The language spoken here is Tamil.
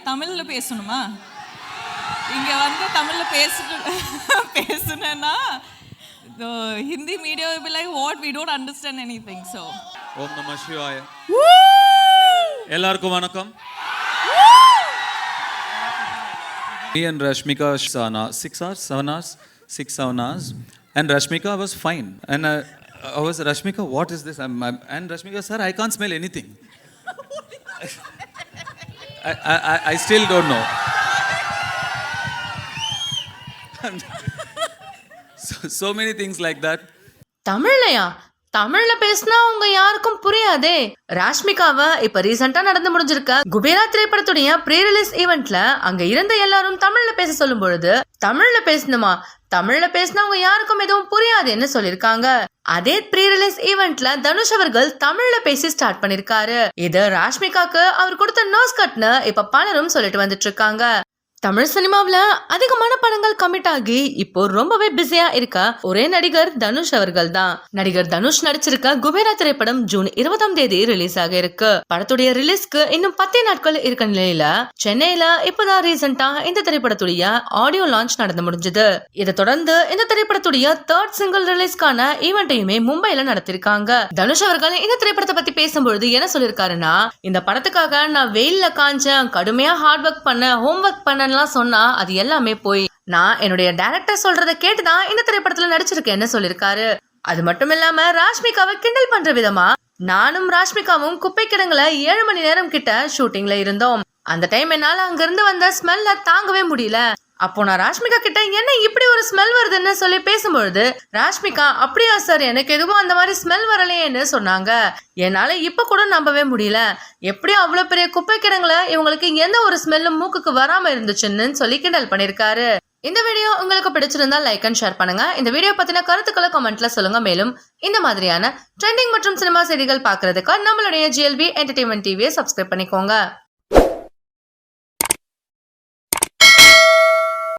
தமிழ்ல பேசணுமா? இங்க வந்து தமிழ்ல பேசுனேன்னா the Hindi media will be like, what, we don't understand anything. So Om Namah Shivaya. எல்லாருக்கும் வணக்கம். Me and Rashmika 7 hours, and Rashmika was fine, and I was, Rashmika, what is this? And Rashmika, sir, I can't smell anything. I still don't know. So many things like that. தமிழ்ல பேசினா உங்க யாருக்கும் புரியாதே. ராஷ்மிகாவை இப்ப ரீசெண்டா நடந்து முடிஞ்சிருக்க குபேரா திரைப்படத்துடைய ப்ரீ ரிலீஸ் ஈவென்ட்ல அங்க இருந்த எல்லாரும் தமிழ்ல பேச சொல்லும் பொழுது, தமிழ்ல பேசினா உங்க யாருக்கும் எதுவும் புரியாதுன்னு சொல்லிருக்காங்க. அதே ப்ரீ ரிலீஸ் ஈவென்ட்ல தனுஷ் அவர்கள் தமிழ்ல பேசி ஸ்டார்ட் பண்ணிருக்காரு. இது ராஷ்மிகாக்கு அவர் கொடுத்த நோஸ் கட்னு இப்ப பலரும் சொல்லிட்டு வந்துட்டு இருக்காங்க. தமிழ் சினிமாவில அதிகமான படங்கள் கமிட் ஆகி இப்போ ரொம்பவே பிஸியா இருக்க ஒரே நடிகர் தனுஷ் அவர்கள் தான். நடிகர் தனுஷ் நடிச்சிருக்க குபேரா திரைப்படம் ஜூன் 20ஆம் தேதி ரிலீஸ் ஆக இருக்கு. படத்துடைய ரிலீஸ்க்கு இன்னும் 10 நாட்கள் இருக்க நிலையில சென்னையில இப்பதான் ரீசெண்டா இந்த திரைப்படத்துடைய ஆடியோ லான்ச் நடந்து முடிஞ்சது. இதை தொடர்ந்து இந்த திரைப்படத்துடைய 3rd சிங்கிள் ரிலீஸ்க்கான ஈவெண்ட்டையுமே மும்பைல நடத்திருக்காங்க. தனுஷ் அவர்கள் இந்த திரைப்படத்தை பத்தி பேசும்பொழுது என்ன சொல்லிருக்காருன்னா, இந்த படத்துக்காக நான் வெயில்ல காஞ்சேன், கடுமையா ஹார்ட் ஒர்க் பண்ண, ஹோம் ஒர்க் பண்ண சொன்னா அது எல்லாமே போய் நான் என்னுடைய டைரக்டர் சொல்றதை கேட்டுதான் இந்த திரைப்படத்துல நடிச்சிருக்கேன்னு சொல்லிருக்காரு. அது மட்டும் இல்லாம ராஷ்மிகாவை கிண்டல் பண்ற விதமா நானும் ராஷ்மிகாவும் குப்பை கிடங்குல 7 மணி நேரம் கிட்ட ஷூட்டிங்ல இருந்தோம். அந்த டைம் என்னால அங்க இருந்து வந்த ஸ்மெல்ல தாங்கவே முடியல. அப்போ நான் ராஷ்மிகா கிட்ட என்ன இப்படி ஒரு ஸ்மெல் வருதுன்னு சொல்லி பேசும்பொழுது, ராஷ்மிகா அப்படியா சார், எனக்கு எதுவும் அந்த மாதிரி ஸ்மெல் வரலையேன்னு சொன்னாங்க. என்னால இப்ப கூட நம்பவே முடியல. எப்படி அவ்வளவு பெரிய குப்பை கிடங்குல இவங்களுக்கு எந்த ஒரு ஸ்மெல்லும் மூக்குக்கு வராம இருந்துச்சுன்னு சொல்லி கிண்டல் பண்ணிருக்காரு. இந்த வீடியோ உங்களுக்கு பிடிச்சிருந்தா லைக் அண்ட் ஷேர் பண்ணுங்க. இந்த வீடியோ பத்தின கருத்துக்களை கமெண்ட்ல சொல்லுங்க. மேலும் இந்த மாதிரியான ட்ரெண்டிங் மற்றும் சினிமா செய்திகள் பாக்குறதுக்கு நம்மளுடைய GLB என்டர்டெயின்மெண்ட் டிவியை சப்ஸ்கிரைப் பண்ணிக்கோங்க.